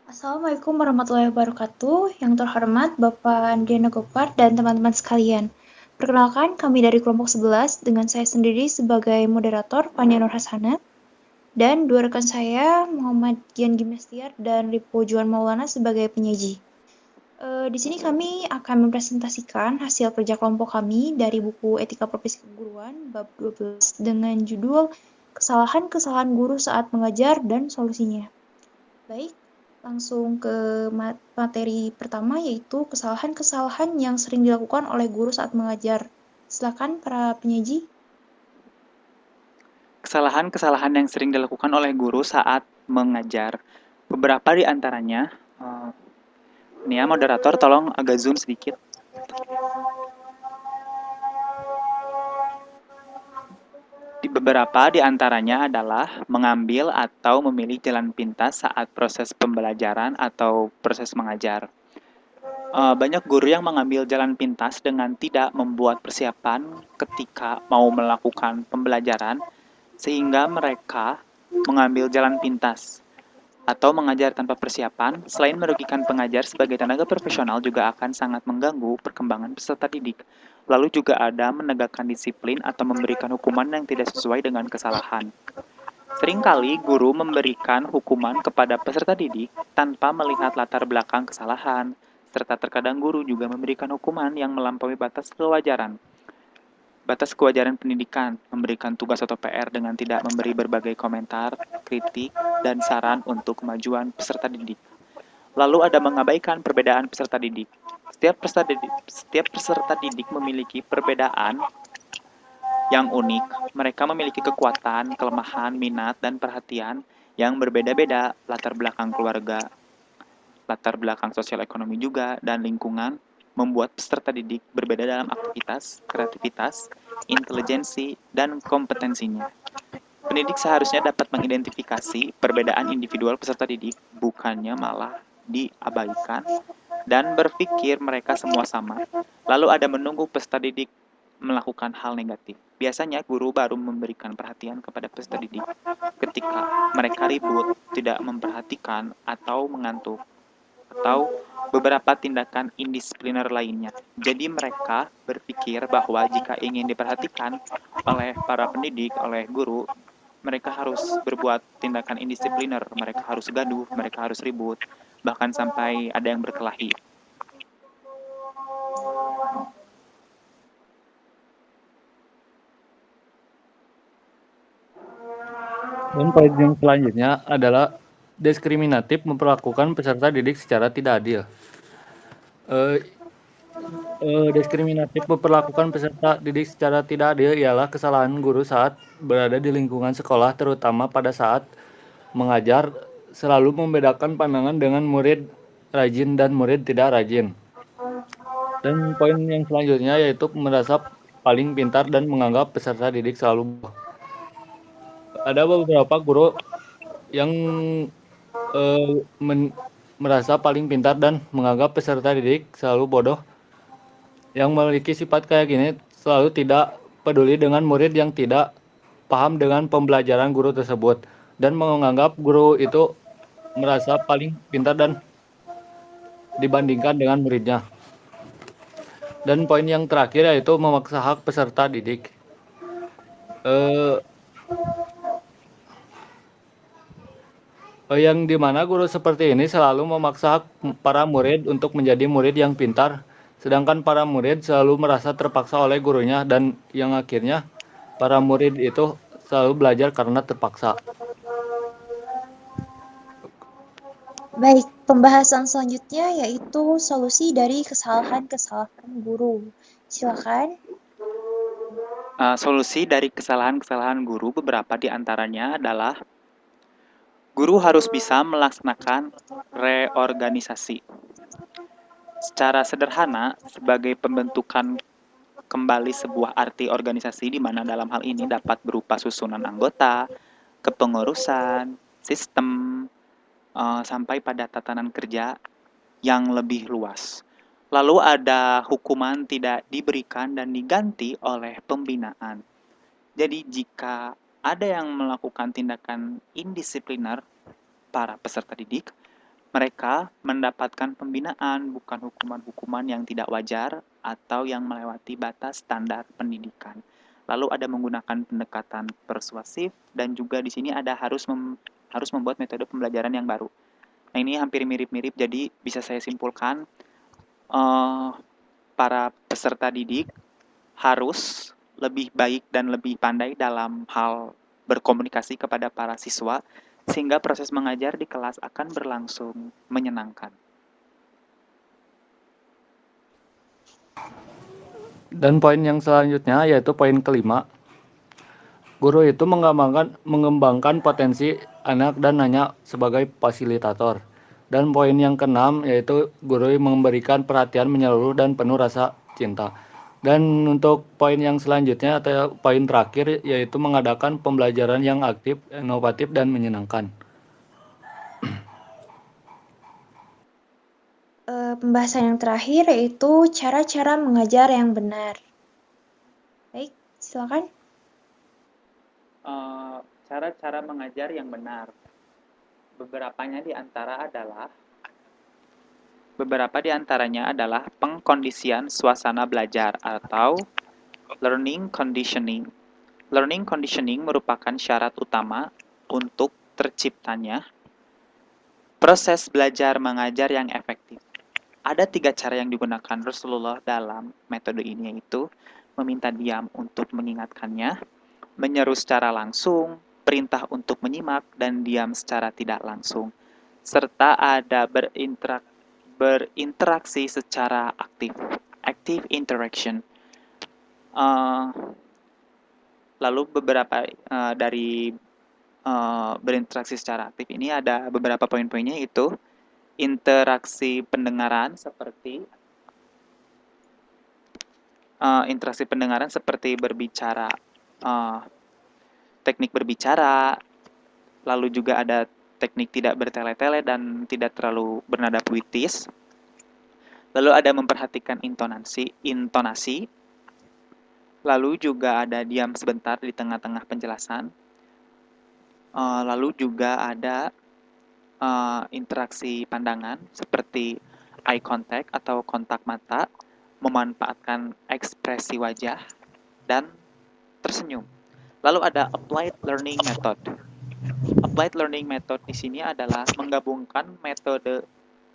Assalamualaikum warahmatullahi wabarakatuh. Yang terhormat Bapak Andriana Gopar dan teman-teman sekalian. Perkenalkan, kami dari kelompok 11 dengan saya sendiri sebagai moderator Fania Nur Hasana dan dua rekan saya Muhammad Gian Gimnastiar dan Ripo Juan Maulana sebagai penyaji. Di sini kami akan mempresentasikan hasil kerja kelompok kami dari buku Etika Profesi Keguruan bab 12 dengan judul Kesalahan-kesalahan guru saat mengajar dan solusinya. Baik, langsung ke materi pertama yaitu kesalahan-kesalahan yang sering dilakukan oleh guru saat mengajar. Silakan para penyaji. Kesalahan-kesalahan yang sering dilakukan oleh guru saat mengajar. Beberapa di antaranya, ini ya moderator tolong agak zoom sedikit. Beberapa di antaranya adalah mengambil atau memilih jalan pintas saat proses pembelajaran atau proses mengajar. Banyak guru yang mengambil jalan pintas dengan tidak membuat persiapan ketika mau melakukan pembelajaran, sehingga mereka mengambil jalan pintas atau mengajar tanpa persiapan. Selain merugikan pengajar sebagai tenaga profesional, juga akan sangat mengganggu perkembangan peserta didik. Lalu juga ada menegakkan disiplin atau memberikan hukuman yang tidak sesuai dengan kesalahan. Seringkali guru memberikan hukuman kepada peserta didik tanpa melihat latar belakang kesalahan, serta terkadang guru juga memberikan hukuman yang melampaui batas kewajaran. Batas kewajaran pendidikan, memberikan tugas atau PR dengan tidak memberi berbagai komentar, kritik, dan saran untuk kemajuan peserta didik. Lalu ada mengabaikan perbedaan peserta didik. Setiap peserta didik memiliki perbedaan yang unik. Mereka memiliki kekuatan, kelemahan, minat, dan perhatian yang berbeda-beda, latar belakang keluarga, latar belakang sosial ekonomi juga, dan lingkungan membuat peserta didik berbeda dalam aktivitas, kreativitas, intelijensi, dan kompetensinya. Pendidik seharusnya dapat mengidentifikasi perbedaan individual peserta didik, bukannya malah diabaikan, dan berpikir mereka semua sama. Lalu ada menunggu peserta didik melakukan hal negatif. Biasanya guru baru memberikan perhatian kepada peserta didik ketika mereka ribut, tidak memperhatikan, atau mengantuk, atau beberapa tindakan indisipliner lainnya. Jadi mereka berpikir bahwa jika ingin diperhatikan oleh para pendidik, oleh guru, mereka harus berbuat tindakan indisipliner, mereka harus gaduh, mereka harus ribut, bahkan sampai ada yang berkelahi. Dan poin yang selanjutnya adalah diskriminatif memperlakukan peserta didik secara tidak adil. Eh, Diskriminatif memperlakukan peserta didik secara tidak adil ialah kesalahan guru saat berada di lingkungan sekolah, terutama pada saat mengajar, selalu membedakan pandangan dengan murid rajin dan murid tidak rajin. Dan poin yang selanjutnya yaitu merasa paling pintar dan menganggap peserta didik selalu bodoh. Ada beberapa guru yang merasa paling pintar dan menganggap peserta didik selalu bodoh. Yang memiliki sifat kayak gini selalu tidak peduli dengan murid yang tidak paham dengan pembelajaran guru tersebut dan menganggap guru itu merasa paling pintar dan dibandingkan dengan muridnya. Dan poin yang terakhir yaitu memaksa hak peserta didik. Yang dimana guru seperti ini selalu memaksa hak para murid untuk menjadi murid yang pintar, sedangkan para murid selalu merasa terpaksa oleh gurunya dan yang akhirnya para murid itu selalu belajar karena terpaksa. Baik, pembahasan selanjutnya yaitu solusi dari kesalahan-kesalahan guru. Silakan. Solusi dari kesalahan-kesalahan guru, beberapa di antaranya adalah guru harus bisa melaksanakan reorganisasi. Secara sederhana, sebagai pembentukan kembali sebuah arti organisasi di mana dalam hal ini dapat berupa susunan anggota, kepengurusan, sistem, sampai pada tatanan kerja yang lebih luas. Lalu ada hukuman tidak diberikan dan diganti oleh pembinaan. Jadi jika ada yang melakukan tindakan indisipliner para peserta didik, Mereka mendapatkan pembinaan, bukan hukuman-hukuman yang tidak wajar atau yang melewati batas standar pendidikan. Lalu ada menggunakan pendekatan persuasif dan juga di sini ada harus membuat metode pembelajaran yang baru. Nah, ini hampir mirip-mirip, jadi bisa saya simpulkan para peserta didik harus lebih baik dan lebih pandai dalam hal berkomunikasi kepada para siswa sehingga proses mengajar di kelas akan berlangsung menyenangkan. Dan poin yang selanjutnya yaitu poin kelima. Guru itu mengembangkan potensi anak dan hanya sebagai fasilitator. Dan poin yang keenam yaitu guru memberikan perhatian menyeluruh dan penuh rasa cinta. Dan untuk poin yang selanjutnya atau poin terakhir yaitu mengadakan pembelajaran yang aktif, inovatif, dan menyenangkan. Pembahasan yang terakhir yaitu cara-cara mengajar yang benar. Baik, silakan. Cara-cara mengajar yang benar. Beberapa di antaranya adalah pengkondisian suasana belajar atau learning conditioning. Learning conditioning merupakan syarat utama untuk terciptanya proses belajar mengajar yang efektif. Ada 3 cara yang digunakan Rasulullah dalam metode ini, yaitu meminta diam untuk mengingatkannya, menyeru secara langsung, perintah untuk menyimak, dan diam secara tidak langsung, serta ada berinteraksi secara aktif, active interaction. Lalu beberapa dari berinteraksi secara aktif ini ada beberapa poin-poinnya, yaitu interaksi pendengaran seperti berbicara, teknik berbicara, lalu juga ada teknik tidak bertele-tele dan tidak terlalu bernada puitis. Lalu ada memperhatikan intonasi. Lalu juga ada diam sebentar di tengah-tengah penjelasan. Lalu juga ada interaksi pandangan seperti eye contact atau kontak mata, memanfaatkan ekspresi wajah, dan tersenyum. Lalu ada applied learning method. Applied learning method di sini adalah menggabungkan metode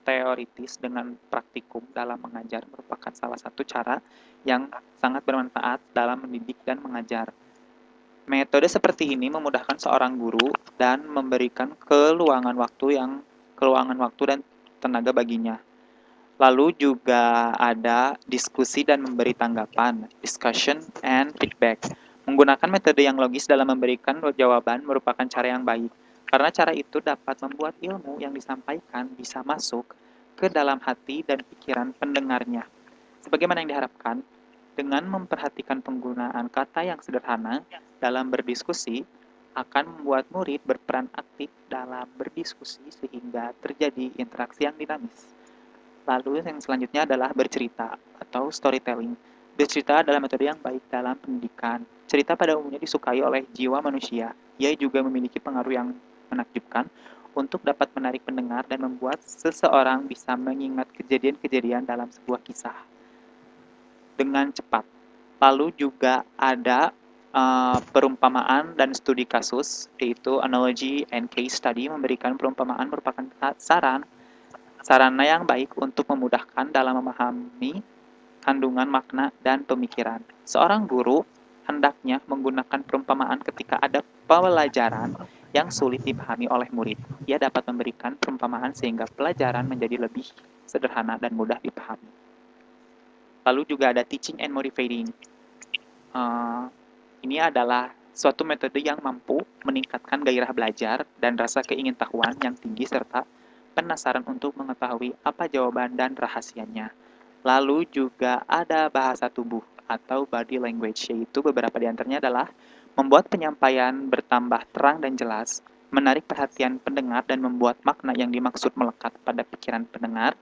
teoritis dengan praktikum dalam mengajar, merupakan salah satu cara yang sangat bermanfaat dalam mendidik dan mengajar. Metode seperti ini memudahkan seorang guru dan memberikan keluangan waktu dan tenaga baginya. Lalu juga ada diskusi dan memberi tanggapan, discussion and feedback. Menggunakan metode yang logis dalam memberikan jawaban merupakan cara yang baik, karena cara itu dapat membuat ilmu yang disampaikan bisa masuk ke dalam hati dan pikiran pendengarnya. Sebagaimana yang diharapkan, dengan memperhatikan penggunaan kata yang sederhana dalam berdiskusi, akan membuat murid berperan aktif dalam berdiskusi sehingga terjadi interaksi yang dinamis. Lalu yang selanjutnya adalah bercerita atau storytelling. Bercerita adalah metode yang baik dalam pendidikan. Cerita pada umumnya disukai oleh jiwa manusia. Ia juga memiliki pengaruh yang menakjubkan untuk dapat menarik pendengar dan membuat seseorang bisa mengingat kejadian-kejadian dalam sebuah kisah dengan cepat. Lalu juga ada perumpamaan dan studi kasus, yaitu analogy and case study. Memberikan perumpamaan merupakan sarana yang baik untuk memudahkan dalam memahami kandungan makna dan pemikiran. Seorang guru hendaknya menggunakan perumpamaan ketika ada pelajaran yang sulit dipahami oleh murid. Ia dapat memberikan perumpamaan sehingga pelajaran menjadi lebih sederhana dan mudah dipahami. Lalu juga ada teaching and motivating. Ini adalah suatu metode yang mampu meningkatkan gairah belajar dan rasa keingintahuan yang tinggi serta penasaran untuk mengetahui apa jawaban dan rahasianya. Lalu juga ada bahasa tubuh atau body language, yaitu beberapa di antaranya adalah membuat penyampaian bertambah terang dan jelas, menarik perhatian pendengar dan membuat makna yang dimaksud melekat pada pikiran pendengar.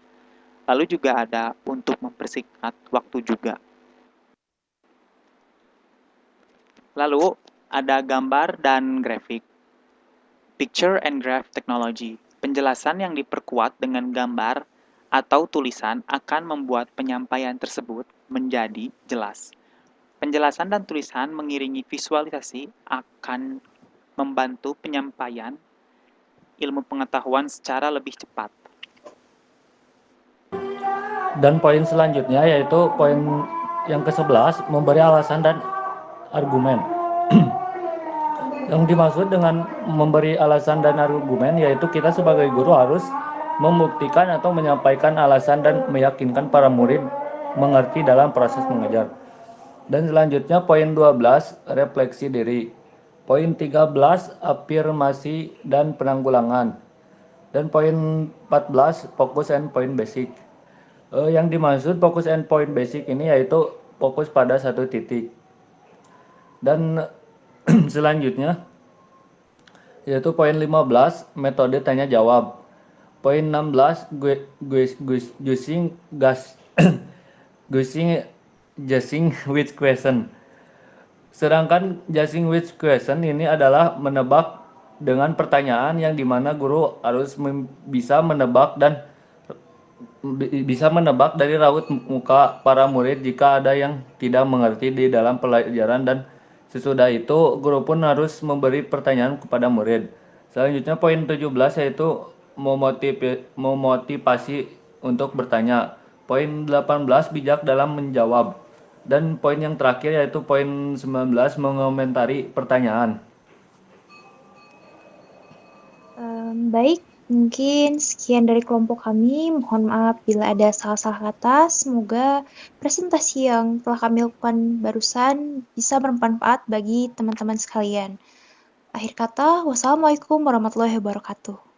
Lalu juga ada untuk mempersingkat waktu juga. Lalu ada gambar dan grafik. Picture and Graph Technology. Penjelasan yang diperkuat dengan gambar atau tulisan akan membuat penyampaian tersebut menjadi jelas. Penjelasan dan tulisan mengiringi visualisasi akan membantu penyampaian ilmu pengetahuan secara lebih cepat. Dan poin selanjutnya yaitu poin yang ke-11, memberi alasan dan argumen. Yang dimaksud dengan memberi alasan dan argumen yaitu kita sebagai guru harus membuktikan atau menyampaikan alasan dan meyakinkan para murid mengerti dalam proses mengajar. Dan selanjutnya poin 12, refleksi diri. Poin 13, afirmasi dan penanggulangan. Dan poin 14, fokus and point basic. Yang dimaksud fokus and point basic ini yaitu fokus pada satu titik. Dan selanjutnya yaitu poin 15, metode tanya jawab. Poin 16, guessing with question. Sedangkan guessing with question ini adalah menebak dengan pertanyaan yang dimana guru harus bisa menebak dari raut muka para murid jika ada yang tidak mengerti di dalam pelajaran, dan sesudah itu guru pun harus memberi pertanyaan kepada murid. Selanjutnya poin 17 yaitu memotivasi untuk bertanya. Poin 18, bijak dalam menjawab. Dan poin yang terakhir yaitu poin 19, mengomentari pertanyaan. Baik, mungkin sekian dari kelompok kami. Mohon maaf bila ada salah-salah kata. Semoga presentasi yang telah kami lakukan barusan bisa bermanfaat bagi teman-teman sekalian. Akhir kata, wassalamualaikum warahmatullahi wabarakatuh.